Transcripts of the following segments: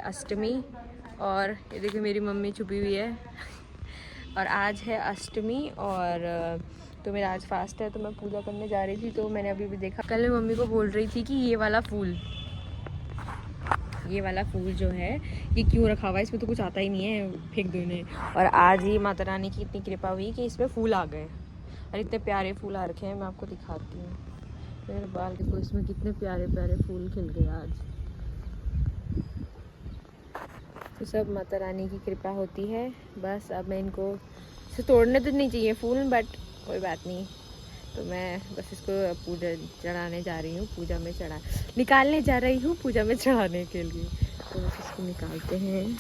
अष्टमी और ये देखिए मेरी मम्मी छुपी हुई है और आज है अष्टमी और तो मेरा आज फास्ट है तो मैं पूजा करने जा रही थी। तो मैंने अभी भी देखा, कल मैं मम्मी को बोल रही थी कि ये वाला फूल जो है ये क्यों रखा हुआ है, इसमें तो कुछ आता ही नहीं है, फेंक दो इन्हें। और आज ही माता रानी की इतनी कृपा हुई कि इसमें फूल आ गए और इतने प्यारे फूल आ रखे हैं। मैं आपको दिखाती हूँ, मेरे बाल देखो, इसमें कितने प्यारे प्यारे फूल खिल गए आज। तो सब माता रानी की कृपा होती है। बस अब मैं इनको इसे तोड़ने तो नहीं चाहिए फूल, बट कोई बात नहीं। तो मैं बस इसको पूजा चढ़ाने जा रही हूँ, पूजा में निकालने जा रही हूँ पूजा में चढ़ाने के लिए। तो बस इसको निकालते हैं।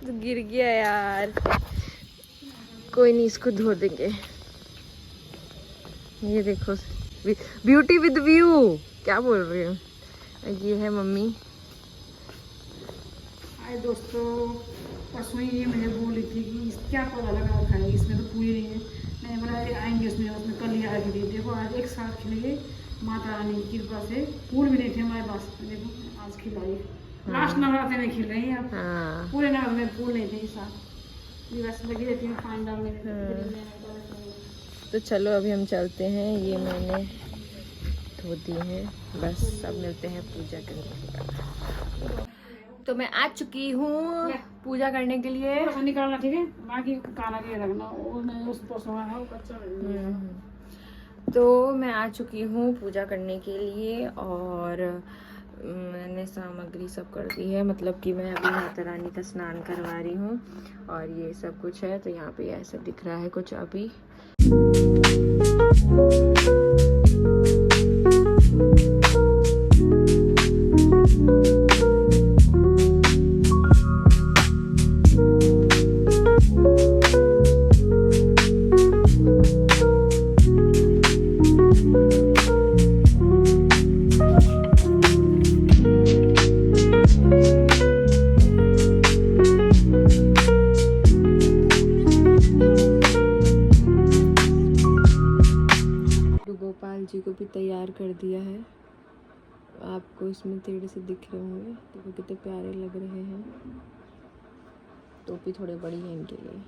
तो गिर गया यार, कोई नहीं, इसको धो देंगे। ये देखो, ब्यूटी विद व्यू, क्या बोल रही हूँ। ये है मम्मी। हाय दोस्तों, परसों ही ये मुझे बोली थी कि क्या पौधा लगा रखा है, इसमें तो फूल नहीं है। मैंने बोला आएंगे उसमें कल ही आएगी। देखो आज एक साथ खिल गए माता रानी की कृपा से। फूल भी नहीं थे हमारे पास, देखो आज खिलाई। लास्ट नवरात्रि में खिल रही है अब। पूरे नवरात्र में फूल नहीं थे इस साल। ये वैसे लगी रहती है पानी डालने। तो चलो अभी हम चलते हैं, ये मैंने धो दी है। बस अब मिलते हैं पूजा करने के बाद। तो मैं आ चुकी हूँ पूजा करने के लिए। निकालना ठीक है, बाकी काला के रखना, और मैं उस परसों है कच्चा। तो मैं आ चुकी हूँ पूजा करने के लिए और मैंने सामग्री सब कर दी है, मतलब कि मैं अभी माता रानी का स्नान करवा रही हूँ और ये सब कुछ है। तो यहाँ पे ऐसा दिख रहा है कुछ अभी। गोपाल जी को भी तैयार कर दिया है, आपको इसमें तेड़े से दिख रहे होंगे, देखो कितने प्यारे लग रहे हैं। टोपी थोड़ी बड़ी है इनके लिए।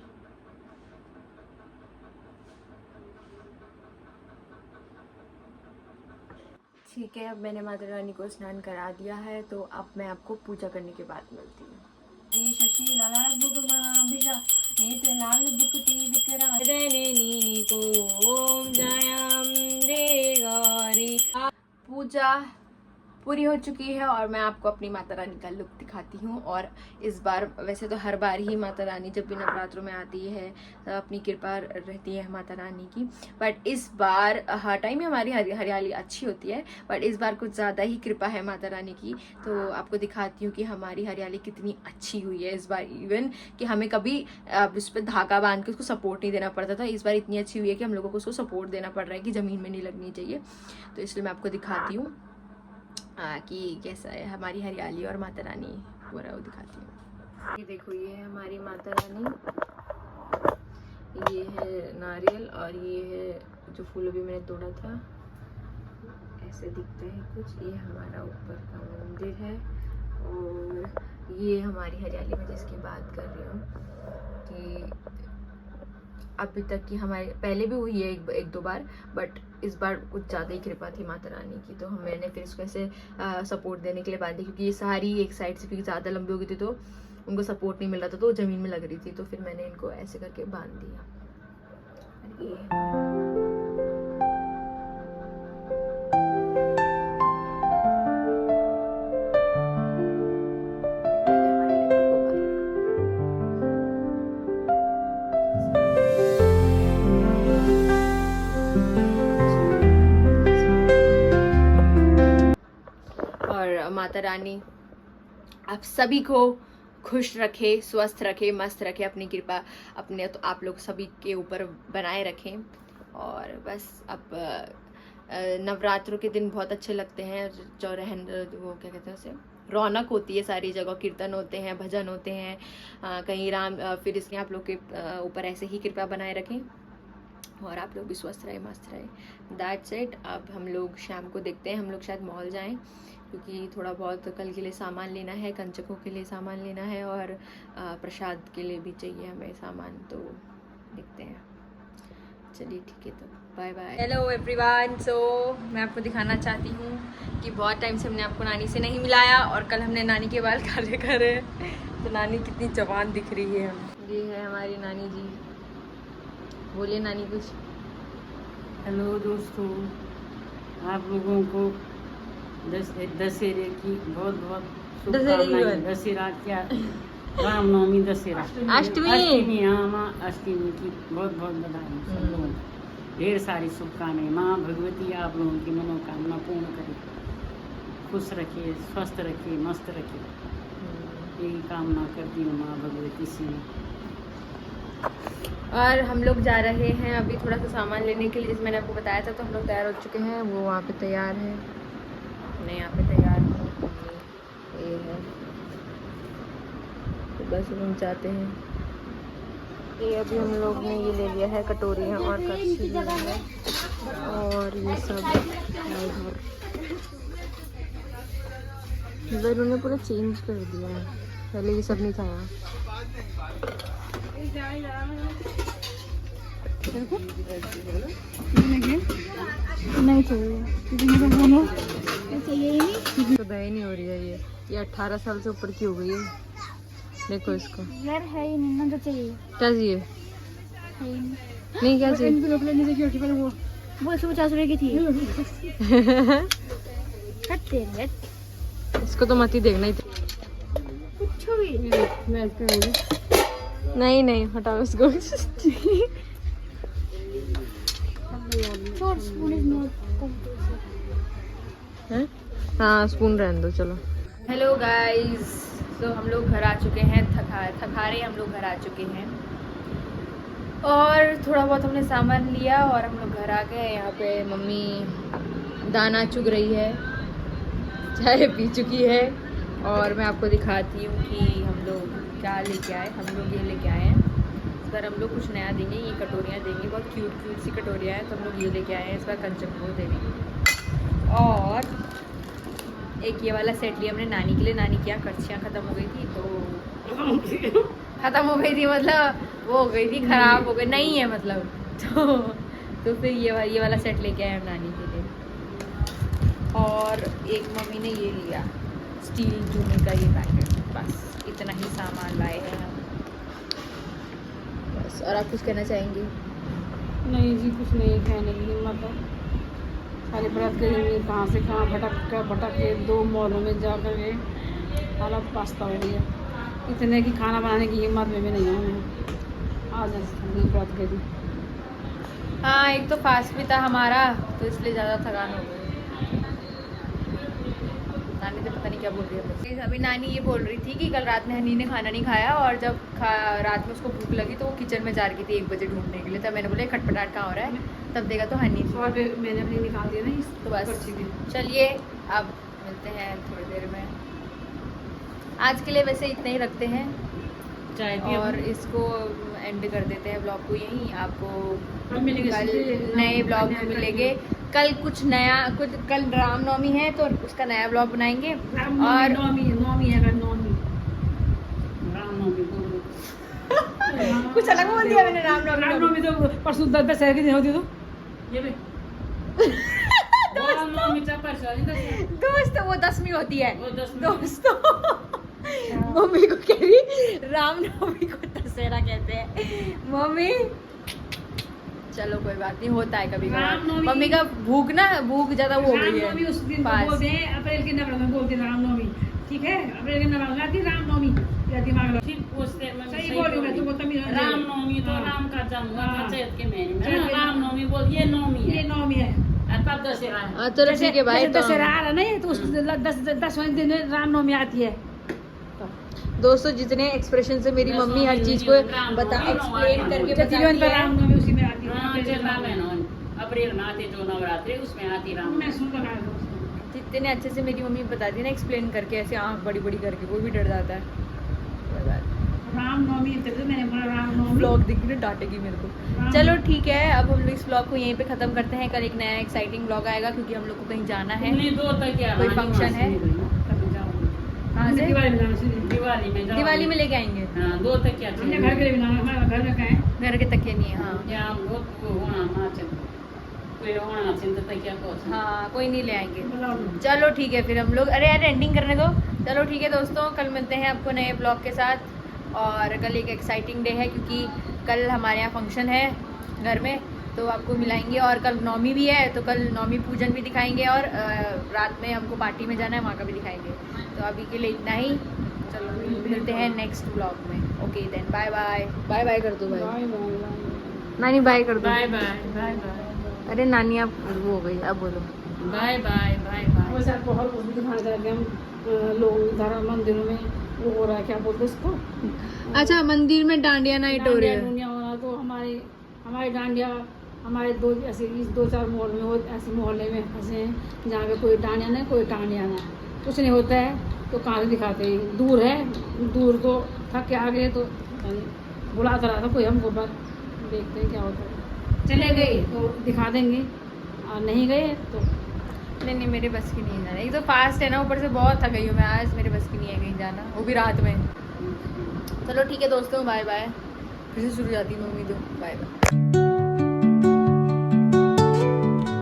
ठीक है, अब मैंने माता रानी को स्नान करा दिया है, तो अब मैं आपको पूजा करने के बाद मिलती हूँ। पूजा पूरी हो चुकी है और मैं आपको अपनी माता रानी का लुक दिखाती हूँ। और इस बार, वैसे तो हर बार ही माता रानी जब भी नवरात्रों में आती है तो अपनी कृपा रहती है माता रानी की, बट इस बार हर टाइम ही हमारी हरियाली अच्छी होती है, बट इस बार कुछ ज़्यादा ही कृपा है माता रानी की। तो आपको दिखाती हूँ कि हमारी हरियाली कितनी अच्छी हुई है इस बार। इवन कि हमें कभी उस पर धागा बांध के उसको सपोर्ट नहीं देना पड़ता था, इस बार इतनी अच्छी हुई है कि हम लोगों को उसको सपोर्ट देना पड़ रहा है कि ज़मीन में नहीं लगनी चाहिए। तो इसलिए मैं आपको दिखाती हूँ कि कैसा है हमारी हरियाली और माता रानी पूरा वो दिखाती हूँ। ये देखो, ये है हमारी माता रानी, ये है नारियल और ये है जो फूल अभी मैंने तोड़ा था, ऐसे दिखता है कुछ। ये हमारा ऊपर का मंदिर है और ये हमारी हरियाली में जिसकी बात कर रही हूँ कि अभी तक की हमारे पहले भी हुई है एक दो बार, बट इस बार कुछ ज़्यादा ही कृपा थी माता रानी की। तो मैंने फिर इसको ऐसे सपोर्ट देने के लिए बांधी, क्योंकि ये सारी एक साइड से फिर ज़्यादा लंबी हो गई थी तो उनको सपोर्ट नहीं मिल रहा था, तो ज़मीन में लग रही थी। तो फिर मैंने इनको ऐसे करके बांध दिया। माता रानी आप सभी को खुश रखे, स्वस्थ रखे, मस्त रखे, अपनी कृपा अपने तो आप लोग सभी के ऊपर बनाए रखें। और बस अब नवरात्रों के दिन बहुत अच्छे लगते हैं। चौरहन, वो क्या कहते हैं उसे, रौनक होती है सारी जगह, कीर्तन होते हैं, भजन होते हैं, कहीं राम। फिर इसलिए आप लोग के ऊपर ऐसे ही कृपा बनाए रखें। और आप लोग भी स्वस्थ रहे, मस्त रहे। That's it. अब हम लोग शाम को देखते हैं, हम लोग शायद मॉल जाएं क्योंकि थोड़ा बहुत कल के लिए सामान लेना है, कंचकों के लिए सामान लेना है और प्रसाद के लिए भी चाहिए हमें सामान, तो देखते हैं। चलिए ठीक है, तो bye bye. Hello everyone. So मैं आपको दिखाना चाहती हूँ कि बहुत टाइम से हमने आपको नानी से नहीं मिलाया और कल हमने नानी के बाल काले करे, तो नानी कितनी जवान दिख रही है। ये है हमारी नानी जी। बोलिए नानी कुछ। हेलो दोस्तों, आप लोगों को दशहरे की बहुत बहुत शुभकामनाएं। दशहरा क्या, रामनवमी, दशहरा, अष्टमी, हाँ माँ अष्टमी की बहुत बहुत बधाई सब लोगों को। ढेर सारी शुभकामनाएं। माँ भगवती आप लोगों की मनोकामना पूर्ण करे, खुश रखे, स्वस्थ रखे, मस्त रखे, यही कामना करती हूँ माँ भगवती से। और हम लोग जा रहे हैं अभी थोड़ा सा सामान लेने के लिए, जैसे मैंने आपको बताया था। तो हम लोग तैयार हो चुके हैं, वो वहाँ पे तैयार है, मैं यहाँ पे तैयार हूँ, ये है। तो बस हम जाते हैं। ये अभी हम लोग ने ये ले लिया है, कटोरियाँ और कड़छी लिया है और ये सब इधर उन्होंने पूरा चेंज कर दिया है, पहले ये सब नहीं था यहाँ। नहीं चाहिए, तो दही नहीं हो रही है। ये 18 साल से ऊपर की हो गई है। देखो इसको यार, है ही नहीं ना, तो चाहिए। क्या चाहिए? है ही नहीं क्या चाहिए? वो 150 रुपए की थी। हटते हैं, इसको तो मत ही देखना ही। कुछ भी नहीं नहीं हटाओ इसको। short spoon is not हैं? हाँ स्पून रहने दो, चलो। हेलो गाइस, तो हम लोग घर आ चुके हैं, थकारे हम लोग घर आ चुके हैं और थोड़ा बहुत हमने सामान लिया और हम लोग घर आ गए। यहाँ पे मम्मी दाना चुग रही है, चाय पी चुकी है और मैं आपको दिखाती हूँ कि हम लोग क्या लेके आए। हम लोग ये लेके आए हैं, इस बार हम लोग कुछ नया देंगे। ये कटोरियाँ देंगे, बहुत क्यूट क्यूट सी कटोरियाँ हैं, तो हम लोग ये लेके आए हैं इस बार कंचक को देने। और एक ये वाला सेट लिया हमने नानी के लिए। नानी की कड़छियाँ ख़त्म हो गई थी, तो ख़त्म हो गई थी मतलब वो हो गई थी, ख़राब हो गई, नहीं है मतलब। तो फिर ये वाला सेट लेके आए हम नानी के लिए। और एक मम्मी ने ये लिया स्टील चूने का ये पैकेट। बस इतना ही सामान लाए हैं हम बस। और आप कुछ कहना चाहेंगे? नहीं जी, कुछ नहीं कहने की हिम्मत है। खाली व्रत करेंगे, कहाँ से कहाँ भटक के 2 मॉलों में जा कर के हालत पास्ता हो गई है। इतने की खाना बनाने की हिम्मत में भी नहीं है हमें। आज व्रत करी। हाँ, एक तो फास्ट भी था हमारा, तो इसलिए ज़्यादा थकान हो गई। नानी तो पता नहीं क्या बोल रही है। अभी नानी ये बोल रही थी कि कल रात में हनी ने खाना नहीं खाया और जब रात में उसको भूख लगी तो वो किचन में जा रही थी 1 बजे ढूंढने के लिए। तब मैंने बोला खटपटाट कहाँ हो रहा है, तब देखा तो हनी थी। और मैंने अपनी निकाल दिया ना, तो बस चलिए अब मिलते हैं थोड़ी देर में। आज के लिए वैसे इतना ही रखते हैं चाय और इसको एंड कर देते हैं ब्लॉग को यहीं। आपको हम मिलेंगे कल नए ब्लॉग में मिलेंगे। कल कुछ नया, कल रामनवमी है तो उसका नया ब्लॉग बनाएंगे। और नवमी है, रामनवमी कुछ अलग बोल दिया मैंने। रामनवमी तो परसों 10 के दिन होती, तो ये दोस्त वो 10वीं होती है दोस्तों। मम्मी को कह रही रामनवमी को दशहरा कहते हैं मम्मी। चलो कोई बात नहीं, होता है कभी कभी। मम्मी का भूख ज्यादा वो हो गई है। उस दिन बोलते हैं अप्रैल के नवरात्र में, बोलते रामनवमी, ठीक है? अप्रैल के नवरात्र रामनवमी दिमाग में ठीक पूछते हैं। सही बोल रही हूं, तो बोलता मैं रामनवमी तो राम का जन्म चैत के महीने में रामनवमी बोल, ये नवमी है तब दशहरा है। चलो ठीक है भाई, दशहरा आ रहा नहीं तो 10वें दिन रामनवमी आती है। दोस्तों जितने एक्सप्रेशन से मेरी मम्मी हर चीज को एक्सप्लेन करके बताती है। रामनवमी उसी में आती है, अप्रैल में आते जो नवरात्रि उसमें आती राम। मैं सुन लगा जितने अच्छे से मेरी मम्मी बताती है ना एक्सप्लेन करके, ऐसे आँख बड़ी बड़ी करके, वो भी डर जाता है। कोई बात रामनवमी तो मैंने बोला रामनवमी ब्लॉग दिख रही डांटेगी मेरे को। चलो ठीक है, अब हम लोग इस ब्लॉग को यहीं पे ख़त्म करते हैं। कल एक नया एक्साइटिंग ब्लॉग आएगा क्योंकि हम लोग को कहीं जाना है। तुमने 2 तक क्या कोई function है? कहाँ से? दिवाली में जाना चाहिए। दिवाली में जाओ। दिवाली में लेके आएंगे। हाँ 2 तक क्या हमने घर के लिए बनाना, हमारा घर में कहें घर के तकिए नहीं है। हाँ या बहुत होना नाच कोई होना चिंता तक क्या को हाँ, कोई नहीं ले आएंगे। बताओ। चलो ठीक है फिर हम लोग, अरे यार एंडिंग करने दो। चलो ठीक है दोस्तों, कल मिलते हैं आपको नए ब्लॉग के साथ। और कल एक एक्साइटिंग डे है क्योंकि कल हमारे यहाँ फंक्शन है घर में, तो आपको मिलाएंगे। और कल नौमी भी है, तो कल नौमी पूजन भी दिखाएंगे और रात में हमको पार्टी में जाना है, वहाँ का भी दिखाएंगे। तो अभी के लिए इतना ही, चलो मिलते हैं नेक्स्ट ब्लॉग में। Okay then, bye bye. Bye bye कर दो भाई। Bye bye bye. नानी बाय कर दो। बाय बाय बाय बाय अरे नानी आप वो हो गई, अब बोलो बाय बाय बाय बाय। वैसे आपको हर कुछ भी दिखाना चाहते हैं हम लोग धर्म मंदिरों में वो हो रहा है, क्या बोलते हैं इसको, अच्छा मंदिर में डांडिया नाइट हो रही है। डांडिया हो रहा, तो हमारे डांडिया हमारे ऐसे इस 2-4 मोहल्ले में हो, ऐसे मोहल्ले में फंसे हैं जहाँ पे कोई डांडिया नहीं, कोई टांडिया नहीं, कुछ नहीं होता है। तो कहाँ से दिखाते हैं, दूर है, दूर तो थक के आ गए तो बुलाता रहा था कोई हमको, पर देखते हैं क्या होता है। चले गए तो दिखा देंगे, और नहीं गए तो नहीं मेरे बस की नहीं है जाना, एक तो फास्ट है ना, ऊपर से बहुत थक गई हूँ मैं आज, मेरे बस की नहीं है कहीं जाना, वो भी रात में। चलो ठीक है दोस्तों, बाय बाय। फिर से शुरू जाती हूँ, उम्मीद हो, बाय बाय।